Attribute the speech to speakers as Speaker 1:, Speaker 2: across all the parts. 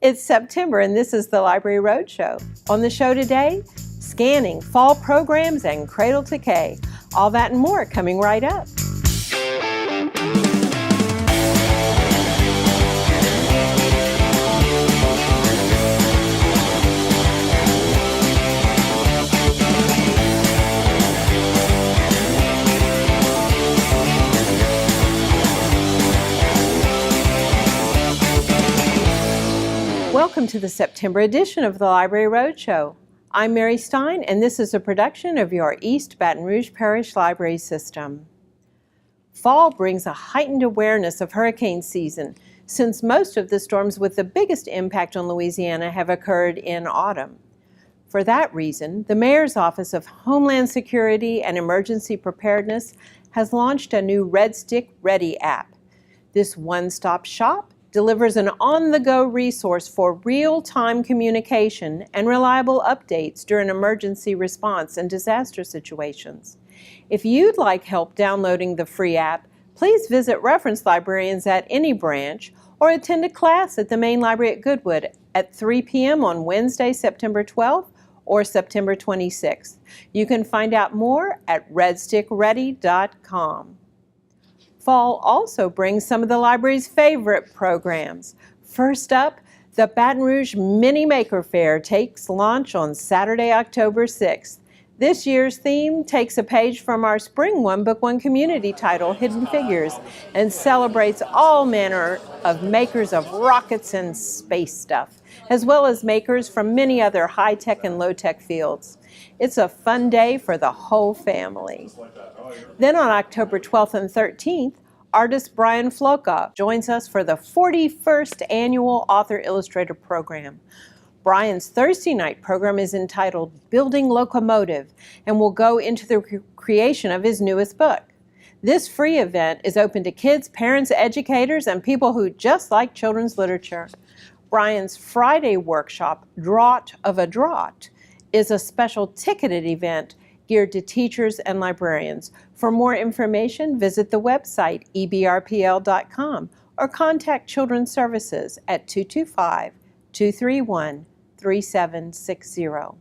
Speaker 1: It's September and this is the Library Roadshow. On the show today, scanning, fall programs, and Cradle to K. All that and more coming right up. Welcome to the September edition of the Library Roadshow. I'm Mary Stein, and this is a production of your East Baton Rouge Parish Library System. Fall brings a heightened awareness of hurricane season, since most of the storms with the biggest impact on Louisiana have occurred in autumn. For that reason, the Mayor's Office of Homeland Security and Emergency Preparedness has launched a new Red Stick Ready app. This one-stop shop delivers an on-the-go resource for real-time communication and reliable updates during emergency response and disaster situations. If you'd like help downloading the free app, please visit reference librarians at any branch or attend a class at the main library at Goodwood at 3 p.m. on Wednesday, September 12th or September 26th. You can find out more at redstickready.com. Fall also brings some of the library's favorite programs. First up, the Baton Rouge Mini Maker Fair takes launch on Saturday, October 6th. This year's theme takes a page from our Spring One Book One community title, Hidden Figures, and celebrates all manner of makers of rockets and space stuff, as well as makers from many other high-tech and low-tech fields. It's a fun day for the whole family. Then on October 12th and 13th, artist Brian Floka joins us for the 41st annual Author Illustrator program. Brian's Thursday night program is entitled Building Locomotive and will go into the creation of his newest book. This free event is open to kids, parents, educators, and people who just like children's literature. Brian's Friday workshop, Draught of a Draught, is a special ticketed event geared to teachers and librarians. For more information, visit the website ebrpl.com or contact Children's Services at 225-231-3760.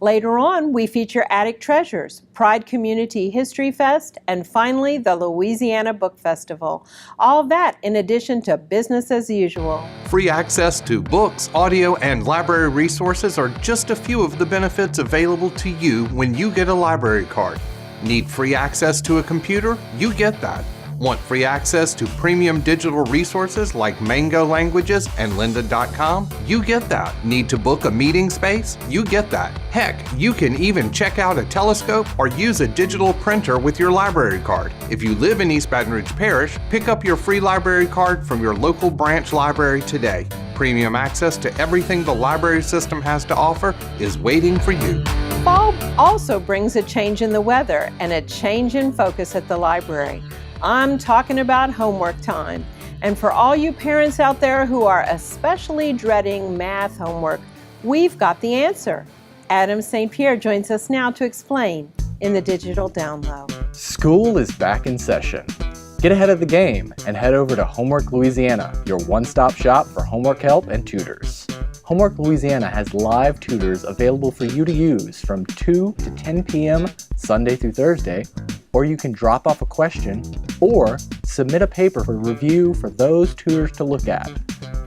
Speaker 1: Later on, we feature Attic Treasures, Pride Community History Fest, and finally, the Louisiana Book Festival. All that in addition to business as usual.
Speaker 2: Free access to books, audio, and library resources are just a few of the benefits available to you when you get a library card. Need free access to a computer? You get that. Want free access to premium digital resources like Mango Languages and lynda.com? You get that. Need to book a meeting space? You get that. Heck, you can even check out a telescope or use a digital printer with your library card. If you live in East Baton Rouge Parish, pick up your free library card from your local branch library today. Premium access to everything the library system has to offer is waiting for you.
Speaker 1: Fall also brings a change in the weather and a change in focus at the library. I'm talking about homework time. And for all you parents out there who are especially dreading math homework, we've got the answer. Adam St. Pierre joins us now to explain in the Digital Download.
Speaker 3: School is back in session. Get ahead of the game and head over to Homework Louisiana, your one-stop shop for homework help and tutors. Homework Louisiana has live tutors available for you to use from 2 to 10 p.m. Sunday through Thursday, or you can drop off a question or submit a paper for review for those tutors to look at.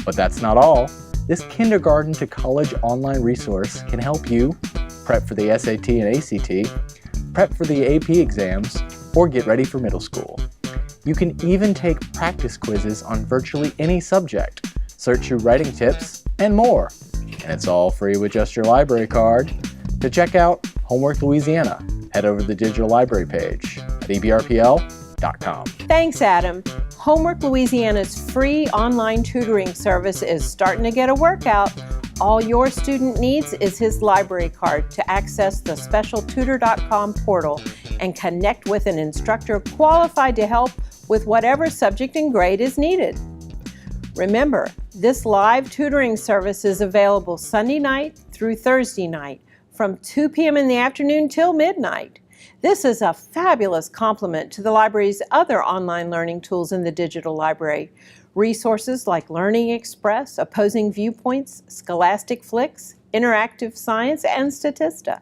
Speaker 3: But that's not all. This kindergarten to college online resource can help you prep for the SAT and ACT, prep for the AP exams, or get ready for middle school. You can even take practice quizzes on virtually any subject, search your writing tips, and more. And it's all free with just your library card. To check out Homework Louisiana, head over to the digital library page at ebrpl.com.
Speaker 1: Thanks, Adam. Homework Louisiana's free online tutoring service is starting to get a workout. All your student needs is his library card to access the special tutor.com portal and connect with an instructor qualified to help with whatever subject and grade is needed. Remember, this live tutoring service is available Sunday night through Thursday night from 2 p.m. in the afternoon till midnight. This is a fabulous complement to the library's other online learning tools in the digital library. Resources like Learning Express, Opposing Viewpoints, Scholastic Flicks, Interactive Science, and Statista.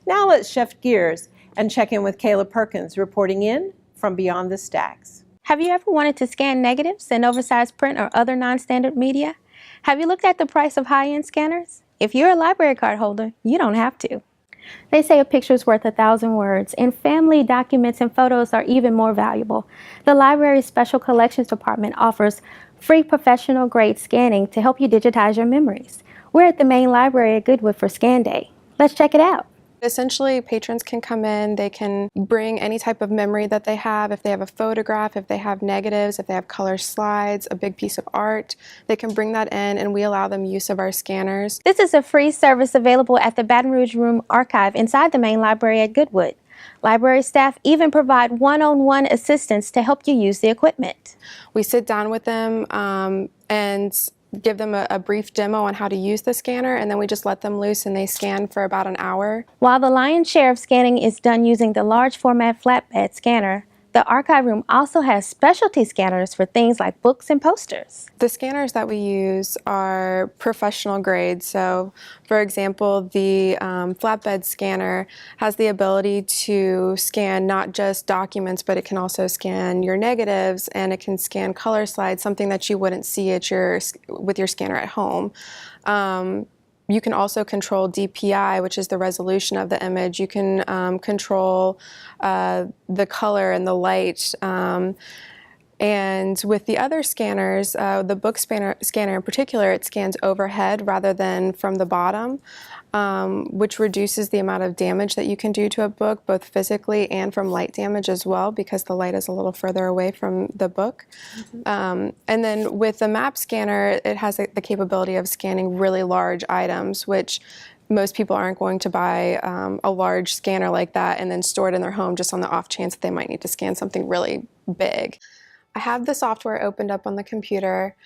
Speaker 1: Now let's shift gears and check in with Kayla Perkins, reporting in from Beyond the Stacks.
Speaker 4: Have you ever wanted to scan negatives in oversized print or other non-standard media? Have you looked at the price of high-end scanners? If you're a library card holder, you don't have to. They say a picture's worth 1,000 words, and family documents and photos are even more valuable. The library's Special Collections Department offers free professional-grade scanning to help you digitize your memories. We're at the main library at Goodwood for Scan Day. Let's check it out.
Speaker 5: Essentially, patrons can come in, they can bring any type of memory that they have. If they have a photograph, if they have negatives, if they have color slides, a big piece of art, they can bring that in and we allow them use of our scanners.
Speaker 4: This is a free service available at the Baton Rouge Room Archive inside the main library at Goodwood. Library staff even provide one-on-one assistance to help you use the equipment.
Speaker 5: We sit down with them and give them a brief demo on how to use the scanner, and then we just let them loose and they scan for about an hour.
Speaker 4: While the lion's share of scanning is done using the large format flatbed scanner, the archive room also has specialty scanners for things like books and posters.
Speaker 5: The scanners that we use are professional grade. So, for example, the flatbed scanner has the ability to scan not just documents, but it can also scan your negatives and it can scan color slides, something that you wouldn't see with your scanner at home. You can also control DPI, which is the resolution of the image. You can control the color and the light. And with the other scanners, the book scanner in particular, it scans overhead rather than from the bottom, which reduces the amount of damage that you can do to a book, both physically and from light damage as well, because the light is a little further away from the book. And then with the map scanner, it has the capability of scanning really large items, which most people aren't going to buy a large scanner like that and then store it in their home just on the off chance that they might need to scan something really big. I have the software opened up on the computer.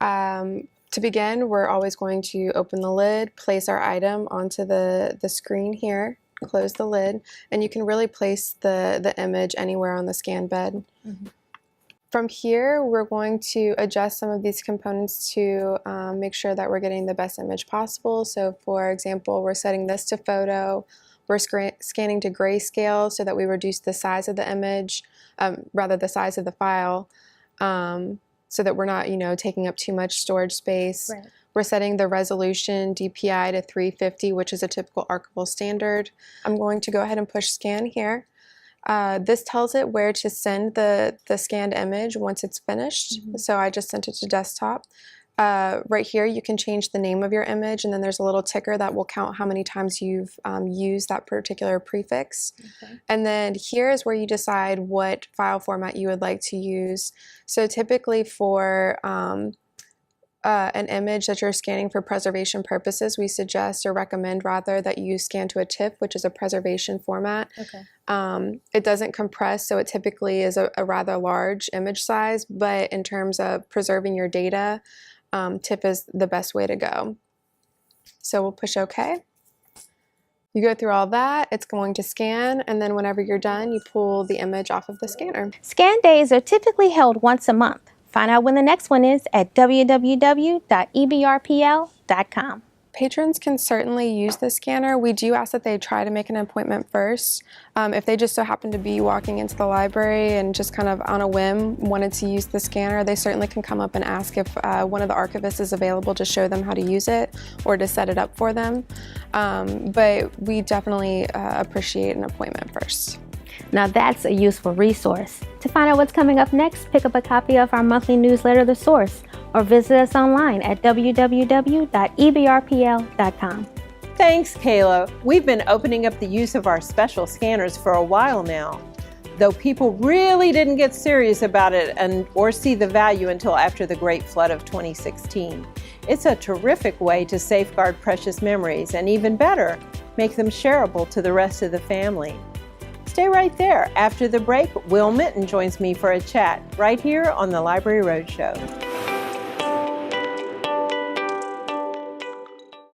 Speaker 5: To begin, we're always going to open the lid, place our item onto the screen here, close the lid, and you can really place the image anywhere on the scan bed. Mm-hmm. From here, we're going to adjust some of these components to make sure that we're getting the best image possible. So for example, we're setting this to photo. We're scanning to grayscale so that we reduce the size of the image, rather the size of the file, so that we're not, taking up too much storage space. Right. We're setting the resolution DPI to 350, which is a typical archival standard. I'm going to go ahead and push scan here. This tells it where to send the scanned image once it's finished. Mm-hmm. So I just sent it to desktop. Right here you can change the name of your image, and then there's a little ticker that will count how many times you've used that particular prefix. Okay. And then here is where you decide what file format you would like to use. So typically for an image that you're scanning for preservation purposes, we suggest or recommend rather that you scan to a TIFF, which is a preservation format. Okay. It doesn't compress, so it typically is a rather large image size, but in terms of preserving your data, TIFF is the best way to go. So we'll push OK. You go through all that, it's going to scan, and then whenever you're done, you pull the image off of the scanner.
Speaker 4: Scan days are typically held once a month. Find out when the next one is at www.ebrpl.com.
Speaker 5: Patrons can certainly use the scanner. We do ask that they try to make an appointment first. If they just so happen to be walking into the library and just kind of on a whim wanted to use the scanner, they certainly can come up and ask if one of the archivists is available to show them how to use it or to set it up for them. But we definitely appreciate an appointment first.
Speaker 4: Now that's a useful resource. To find out what's coming up next, pick up a copy of our monthly newsletter, The Source, or visit us online at www.ebrpl.com.
Speaker 1: Thanks, Kayla. We've been opening up the use of our special scanners for a while now, though people really didn't get serious about it or see the value until after the Great Flood of 2016. It's a terrific way to safeguard precious memories and, even better, make them shareable to the rest of the family. Stay right there. After the break, Will Minton joins me for a chat right here on the Library Roadshow.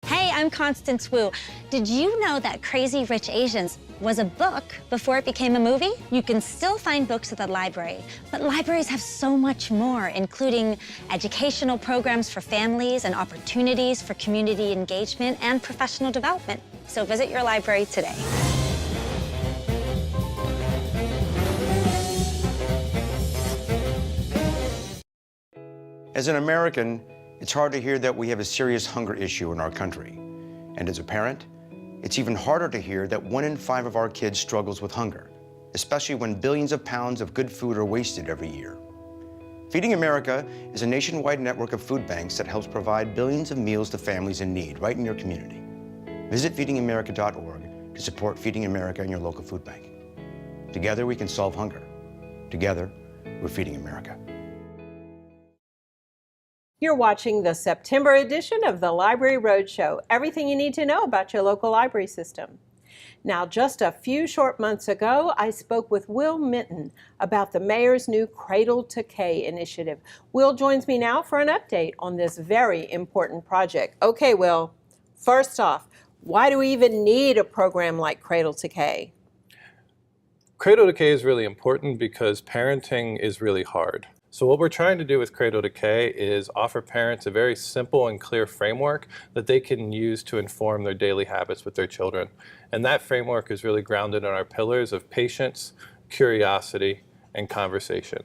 Speaker 6: Hey, I'm Constance Wu. Did you know that Crazy Rich Asians was a book before it became a movie. You can still find books at the library, but libraries have so much more, including educational programs for families and opportunities for community engagement and professional development. So visit your library today.
Speaker 7: As an American, it's hard to hear that we have a serious hunger issue in our country. And as a parent, it's even harder to hear that 1 in 5 of our kids struggles with hunger, especially when billions of pounds of good food are wasted every year. Feeding America is a nationwide network of food banks that helps provide billions of meals to families in need right in your community. Visit feedingamerica.org to support Feeding America and your local food bank. Together we can solve hunger. Together, we're Feeding America.
Speaker 1: You're watching the September edition of the Library Roadshow. Everything you need to know about your local library system. Now, just a few short months ago, I spoke with Will Minton about the mayor's new Cradle to K initiative. Will joins me now for an update on this very important project. Okay, Will, first off, why do we even need a program like Cradle to K?
Speaker 8: Cradle to K is really important because parenting is really hard. So what we're trying to do with Cradle to K is offer parents a very simple and clear framework that they can use to inform their daily habits with their children. And that framework is really grounded in our pillars of patience, curiosity, and conversation.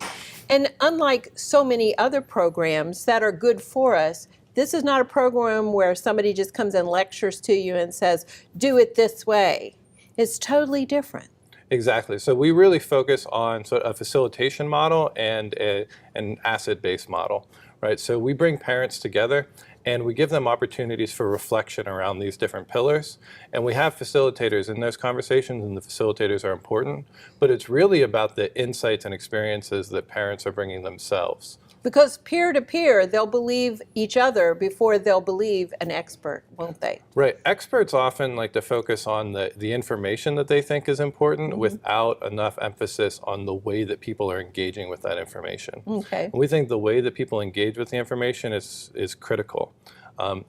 Speaker 1: And unlike so many other programs that are good for us, this is not a program where somebody just comes and lectures to you and says, do it this way. It's totally different.
Speaker 8: Exactly. So we really focus on sort of a facilitation model and an asset-based model, right? So we bring parents together and we give them opportunities for reflection around these different pillars. And we have facilitators in those conversations, and the facilitators are important, but it's really about the insights and experiences that parents are bringing themselves.
Speaker 1: Because peer-to-peer, they'll believe each other before they'll believe an expert, won't they?
Speaker 8: Right. Experts often like to focus on the information that they think is important without enough emphasis on the way that people are engaging with that information.
Speaker 1: Okay.
Speaker 8: And we think the way that people engage with the information is critical.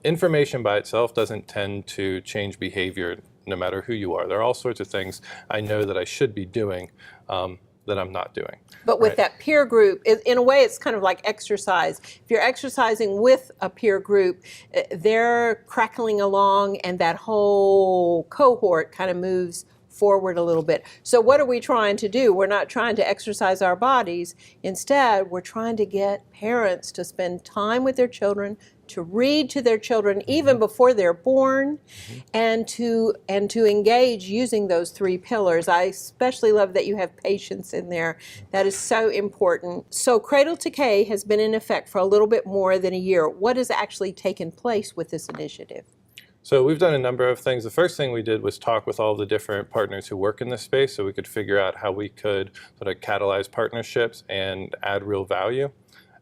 Speaker 8: Information by itself doesn't tend to change behavior no matter who you are. There are all sorts of things I know that I should be doing that I'm not doing.
Speaker 1: But with that peer group, in a way, it's kind of like exercise. If you're exercising with a peer group, they're crackling along and that whole cohort kind of moves forward a little bit. So what are we trying to do? We're not trying to exercise our bodies. Instead, we're trying to get parents to spend time with their children, to read to their children even before they're born, and to engage using those 3 pillars. I especially love that you have patience in there. That is so important. So Cradle to K has been in effect for a little bit more than a year. What has actually taken place with this initiative?
Speaker 8: So we've done a number of things. The first thing we did was talk with all the different partners who work in this space so we could figure out how we could sort of catalyze partnerships and add real value.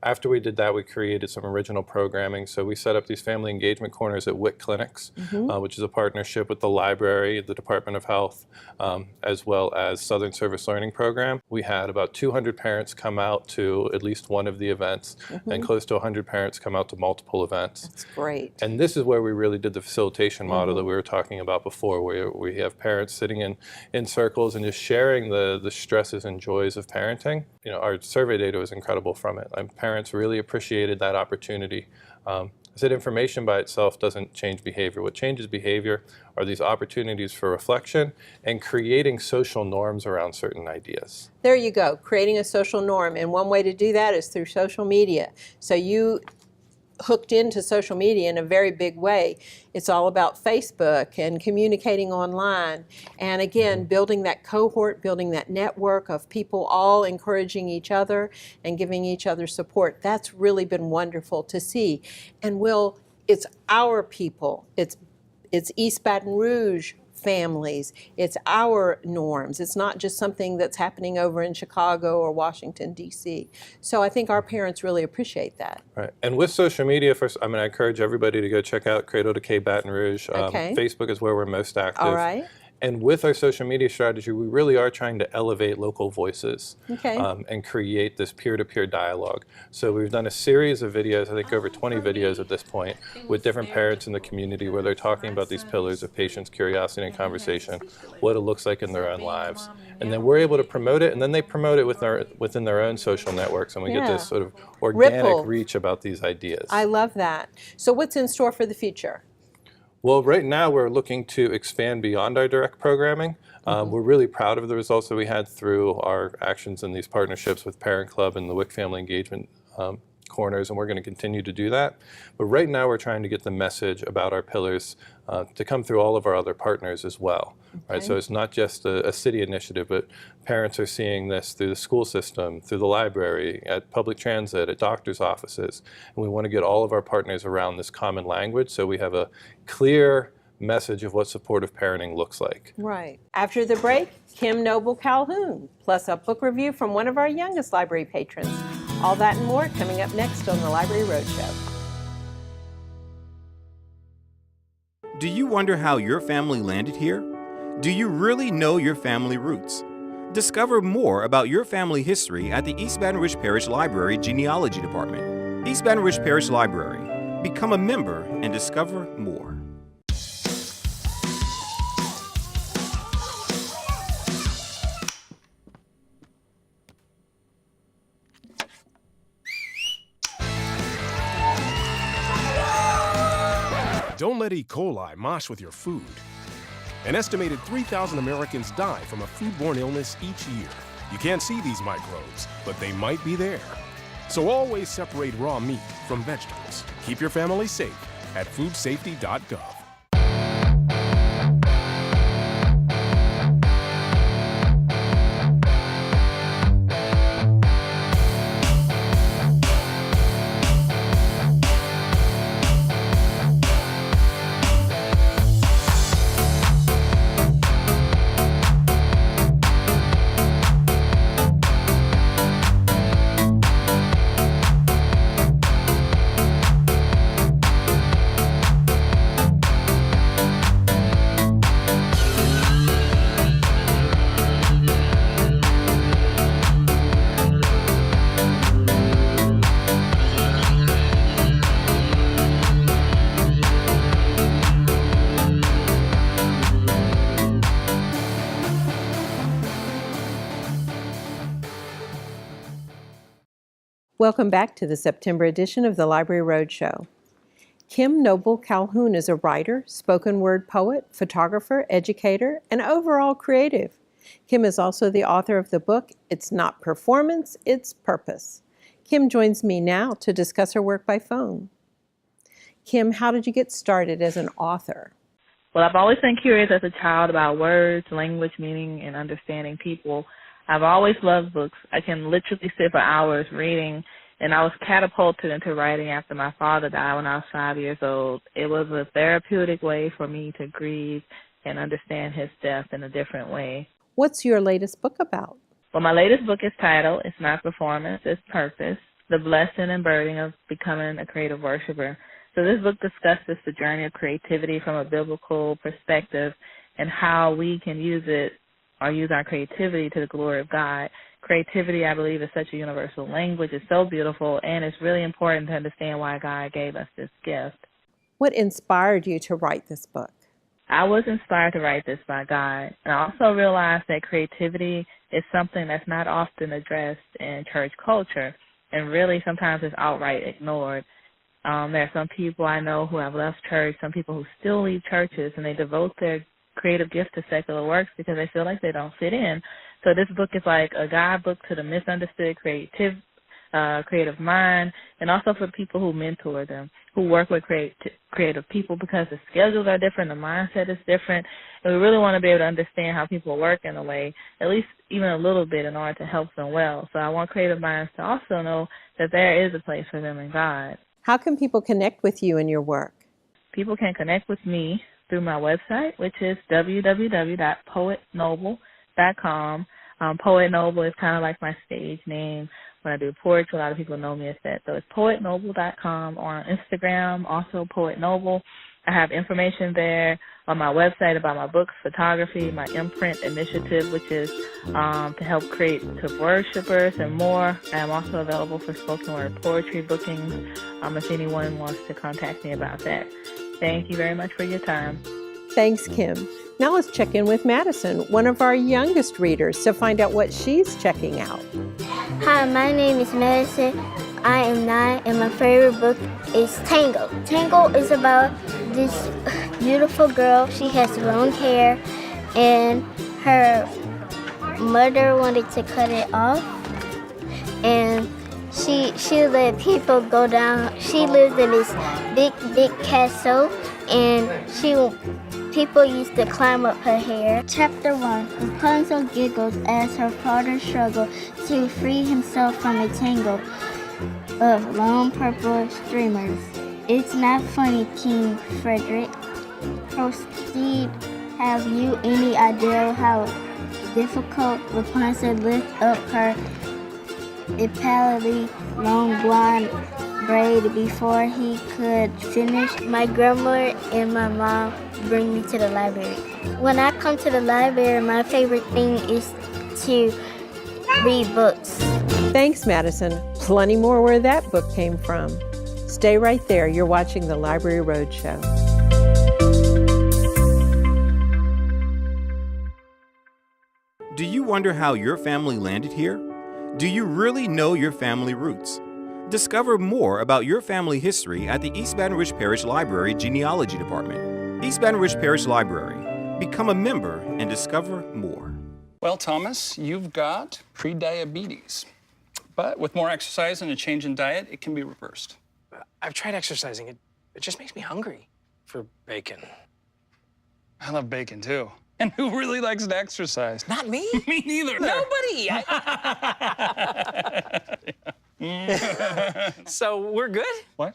Speaker 8: After we did that, we created some original programming. So we set up these family engagement corners at WIC clinics, which is a partnership with the library, the Department of Health, as well as Southern Service Learning Program. We had about 200 parents come out to at least one of the events, and close to 100 parents come out to multiple events.
Speaker 1: That's great.
Speaker 8: And this is where we really did the facilitation model that we were talking about before, where we have parents sitting in circles and just sharing the stresses and joys of parenting. You know, our survey data was incredible from it. Parents really appreciated that opportunity. I said information by itself doesn't change behavior. What changes behavior are these opportunities for reflection and creating social norms around certain ideas.
Speaker 1: There you go, creating a social norm. And one way to do that is through social media. So you hooked into social media in a very big way. It's all about Facebook and communicating online. And again, building that cohort, building that network of people all encouraging each other and giving each other support. That's really been wonderful to see. And Will, it's our people. It's East Baton Rouge families. It's our norms. It's not just something that's happening over in Chicago or Washington, D.C. So I think our parents really appreciate that.
Speaker 8: Right. And with social media, first, I encourage everybody to go check out Cradle to K Baton Rouge.
Speaker 1: Okay.
Speaker 8: Facebook is where we're most active.
Speaker 1: All right.
Speaker 8: And with our social media strategy, we really are trying to elevate local voices and create this peer-to-peer dialogue. So we've done a series of videos, I think over 20 videos at this point, with different parents in the community where they're talking about these pillars of patience, curiosity, and conversation, what it looks like in their own lives. And then we're able to promote it, and then they promote it within their own social networks, and we get this sort of organic reach about these ideas.
Speaker 1: I love that. So what's in store for the future?
Speaker 8: Well, right now we're looking to expand beyond our direct programming. We're really proud of the results that we had through our actions in these partnerships with Parent Club and the WIC Family Engagement Corners, and we're going to continue to do that. But right now we're trying to get the message about our pillars to come through all of our other partners as well. Right? So it's not just a city initiative, but parents are seeing this through the school system, through the library, at public transit, at doctors' offices. And we want to get all of our partners around this common language so we have a clear message of what supportive parenting looks like.
Speaker 1: Right. After the break, Kim Noble Calhoun, plus a book review from one of our youngest library patrons. All that and more coming up next on the Library Roadshow.
Speaker 9: Do you wonder how your family landed here? Do you really know your family roots? Discover more about your family history at the East Baton Rouge Parish Library Genealogy Department. East Baton Rouge Parish Library. Become a member and discover more.
Speaker 10: Don't let E. coli mosh with your food. An estimated 3,000 Americans die from a foodborne illness each year. You can't see these microbes, but they might be there. So always separate raw meat from vegetables. Keep your family safe at foodsafety.gov.
Speaker 1: Welcome back to the September edition of the Library Roadshow. Kim Noble Calhoun is a writer, spoken word poet, photographer, educator, and overall creative. Kim is also the author of the book, It's Not Performance, It's Purpose. Kim joins me now to discuss her work by phone. Kim, how did you get started as an author?
Speaker 11: Well, I've always been curious as a child about words, language, meaning, and understanding people. I've always loved books. I can literally sit for hours reading, and I was catapulted into writing after my father died when I was 5 years old. It was a therapeutic way for me to grieve and understand his death in a different way.
Speaker 1: What's your latest book about?
Speaker 11: Well, my latest book is titled, It's Not Performance, It's Purpose, The Blessing and Burden of Becoming a Creative Worshiper. So this book discusses the journey of creativity from a biblical perspective and how we can use it or use our creativity to the glory of God. Creativity, I believe, is such a universal language. It's so beautiful, and it's really important to understand why God gave us this gift.
Speaker 1: What inspired you to write this book?
Speaker 11: I was inspired to write this by God, and I also realized that creativity is something that's not often addressed in church culture, and really sometimes it's outright ignored. There are some people I know who have left church, some people who still leave churches, and they devote their creative gift to secular works because they feel like they don't fit in. So this book is like a guidebook to the misunderstood creative mind, and also for people who mentor them, who work with creative people, because the schedules are different, the mindset is different, and we really want to be able to understand how people work in a way, at least even a little bit, in order to help them well. So I want creative minds to also know that there is a place for them in God.
Speaker 1: How can people connect with you and your work?
Speaker 11: People can connect with me through my website, which is www.poetnoble.com. Poet Noble is kind of like my stage name. When I do poetry, a lot of people know me as that. So it's poetnoble.com, or on Instagram, also Poet Noble. I have information there on my website about my books, photography, my imprint initiative, which is to help creative worshipers and more. I am also available for spoken word poetry bookings if anyone wants to contact me about that. Thank you very much for your time.
Speaker 1: Thanks, Kim. Now let's check in with Madison, one of our youngest readers, to find out what she's checking out.
Speaker 12: Hi, my name is Madison. I am 9, and my favorite book is Tango. Tango is about this beautiful girl. She has long hair, and her mother wanted to cut it off, and she let people go down. She lived in this big castle, and people used to climb up her hair. Chapter 1, Rapunzel giggles as her father struggled to free himself from a tangle of long purple streamers. It's not funny, King Frederick. Proceed. Have you any idea how difficult Rapunzel lift up her impaledly long blonde braid before he could finish? My grandma and my mom bring me to the library. When I come to the library, my favorite thing is to read books.
Speaker 1: Thanks, Madison. Plenty more where that book came from. Stay right there. You're watching the Library Roadshow.
Speaker 9: Do you wonder how your family landed here? Do you really know your family roots? Discover more about your family history at the East Baton Rouge Parish Library Genealogy Department. East Baton Rouge Parish Library. Become a member and discover more.
Speaker 13: Well, Thomas, you've got prediabetes. But with more exercise and a change in diet, it can be reversed.
Speaker 14: I've tried exercising. It just makes me hungry for bacon.
Speaker 13: I love bacon, too. And who really likes to exercise?
Speaker 14: Not me.
Speaker 13: Me neither.
Speaker 14: Nobody. So we're good?
Speaker 13: What?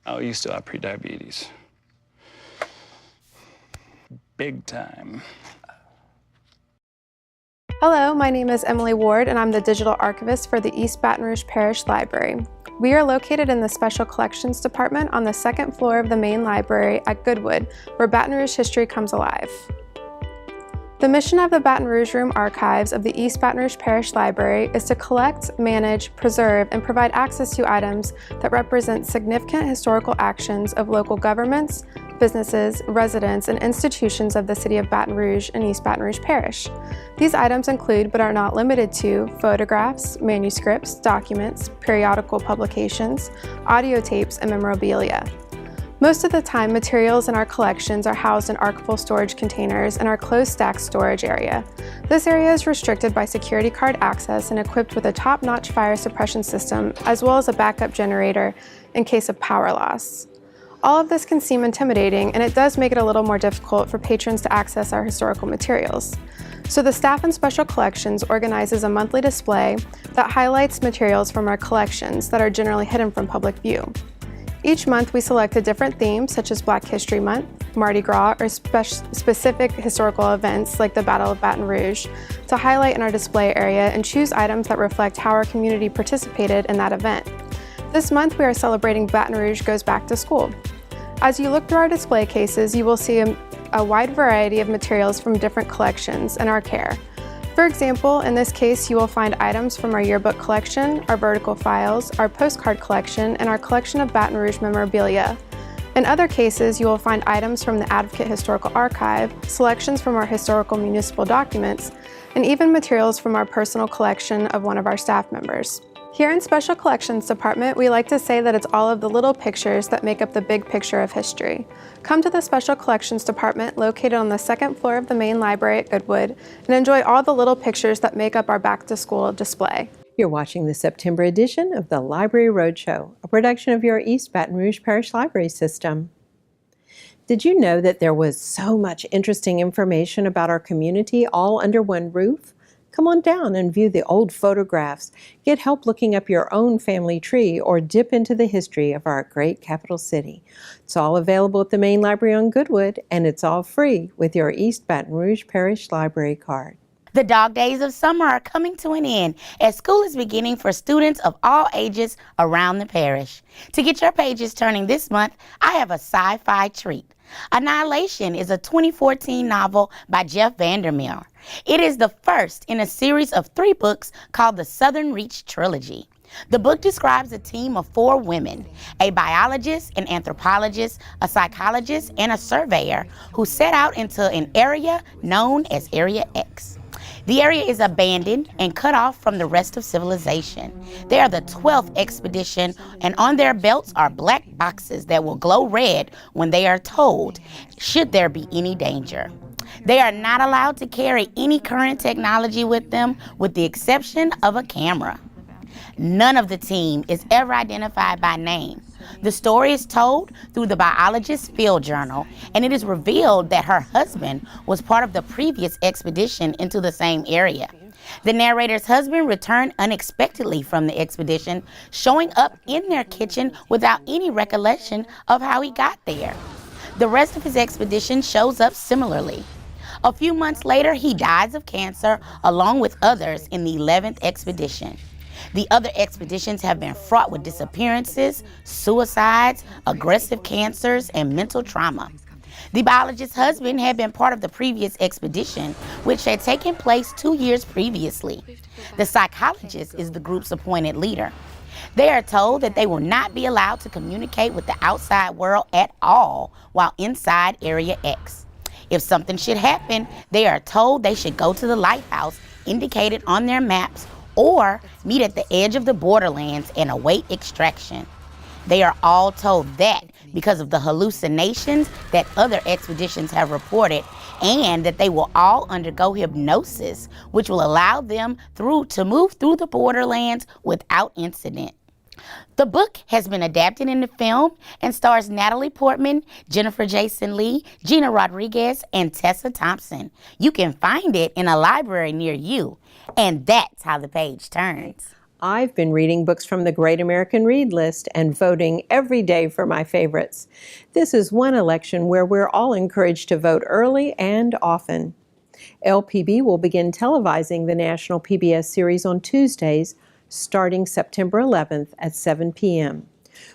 Speaker 13: Oh, you still have prediabetes. Big time.
Speaker 5: Hello, my name is Emily Ward, and I'm the Digital Archivist for the East Baton Rouge Parish Library. We are located in the Special Collections Department on the second floor of the main library at Goodwood, where Baton Rouge history comes alive. The mission of the Baton Rouge Room Archives of the East Baton Rouge Parish Library is to collect, manage, preserve, and provide access to items that represent significant historical actions of local governments, businesses, residents, and institutions of the City of Baton Rouge and East Baton Rouge Parish. These items include, but are not limited to, photographs, manuscripts, documents, periodical publications, audio tapes, and memorabilia. Most of the time, materials in our collections are housed in archival storage containers in our closed stack storage area. This area is restricted by security card access and equipped with a top-notch fire suppression system, as well as a backup generator in case of power loss. All of this can seem intimidating, and it does make it a little more difficult for patrons to access our historical materials. So the staff in Special Collections organizes a monthly display that highlights materials from our collections that are generally hidden from public view. Each month we select a different theme, such as Black History Month, Mardi Gras, or specific historical events like the Battle of Baton Rouge, to highlight in our display area and choose items that reflect how our community participated in that event. This month we are celebrating Baton Rouge Goes Back to School. As you look through our display cases, you will see a wide variety of materials from different collections in our care. For example, in this case, you will find items from our yearbook collection, our vertical files, our postcard collection, and our collection of Baton Rouge memorabilia. In other cases, you will find items from the Advocate Historical Archive, selections from our historical municipal documents, and even materials from our personal collection of one of our staff members. Here in Special Collections Department, we like to say that it's all of the little pictures that make up the big picture of history. Come to the Special Collections Department located on the second floor of the main library at Goodwood and enjoy all the little pictures that make up our back to school display.
Speaker 1: You're watching the September edition of the Library Roadshow, a production of your East Baton Rouge Parish Library System. Did you know that there was so much interesting information about our community all under one roof? Come on down and view the old photographs, get help looking up your own family tree, or dip into the history of our great capital city. It's all available at the main library on Goodwood, and it's all free with your East Baton Rouge Parish Library card.
Speaker 15: The dog days of summer are coming to an end as school is beginning for students of all ages around the parish. To get your pages turning this month, I have a sci-fi treat. Annihilation is a 2014 novel by Jeff Vandermeer. It is the first in a series of 3 books called the Southern Reach Trilogy. The book describes a team of 4 women, a biologist, an anthropologist, a psychologist, and a surveyor who set out into an area known as Area X. The area is abandoned and cut off from the rest of civilization. They are the 12th expedition, and on their belts are black boxes that will glow red when they are told, should there be any danger. They are not allowed to carry any current technology with them, with the exception of a camera. None of the team is ever identified by name. The story is told through the biologist's field journal, and it is revealed that her husband was part of the previous expedition into the same area. The narrator's husband returned unexpectedly from the expedition, showing up in their kitchen without any recollection of how he got there. The rest of his expedition shows up similarly. A few months later, he dies of cancer along with others in the 11th expedition. The other expeditions have been fraught with disappearances, suicides, aggressive cancers, and mental trauma. The biologist's husband had been part of the previous expedition, which had taken place 2 years previously. The psychologist is the group's appointed leader. They are told that they will not be allowed to communicate with the outside world at all while inside Area X. If something should happen, they are told they should go to the lighthouse indicated on their maps or meet at the edge of the borderlands and await extraction. They are all told that because of the hallucinations that other expeditions have reported, and that they will all undergo hypnosis, which will allow them to move through the borderlands without incident. The book has been adapted into film and stars Natalie Portman, Jennifer Jason Leigh, Gina Rodriguez, and Tessa Thompson. You can find it in a library near you, and that's how the page turns.
Speaker 1: I've been reading books from the Great American Read List and voting every day for my favorites. This is one election where we're all encouraged to vote early and often. LPB will begin televising the national PBS series on Tuesdays, starting September 11th at 7 p.m.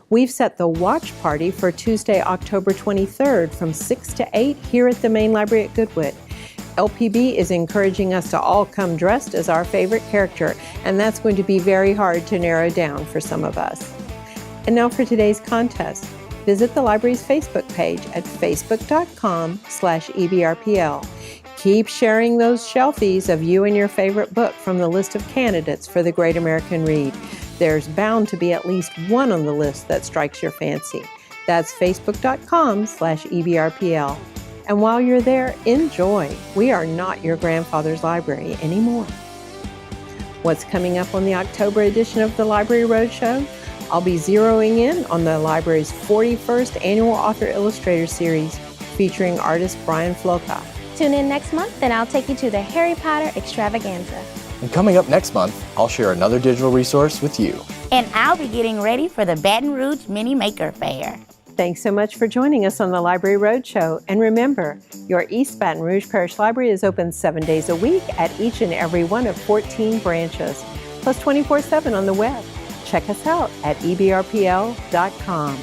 Speaker 1: We've set the watch party for Tuesday, October 23rd from 6 to 8 here at the Main Library at Goodwood. LPB is encouraging us to all come dressed as our favorite character, and that's going to be very hard to narrow down for some of us. And now for today's contest. Visit the library's Facebook page at facebook.com/EBRPL. Keep sharing those shelfies of you and your favorite book from the list of candidates for the Great American Read. There's bound to be at least one on the list that strikes your fancy. That's facebook.com/EBRPL. And while you're there, enjoy. We are not your grandfather's library anymore. What's coming up on the October edition of the Library Roadshow? I'll be zeroing in on the library's 41st Annual Author Illustrator Series featuring artist Brian Floka.
Speaker 4: Tune in next month and I'll take you to the Harry Potter Extravaganza.
Speaker 3: And coming up next month, I'll share another digital resource with you.
Speaker 15: And I'll be getting ready for the Baton Rouge Mini Maker Fair.
Speaker 1: Thanks so much for joining us on the Library Roadshow. And remember, your East Baton Rouge Parish Library is open 7 days a week at each and every one of 14 branches, plus 24/7 on the web. Check us out at ebrpl.com.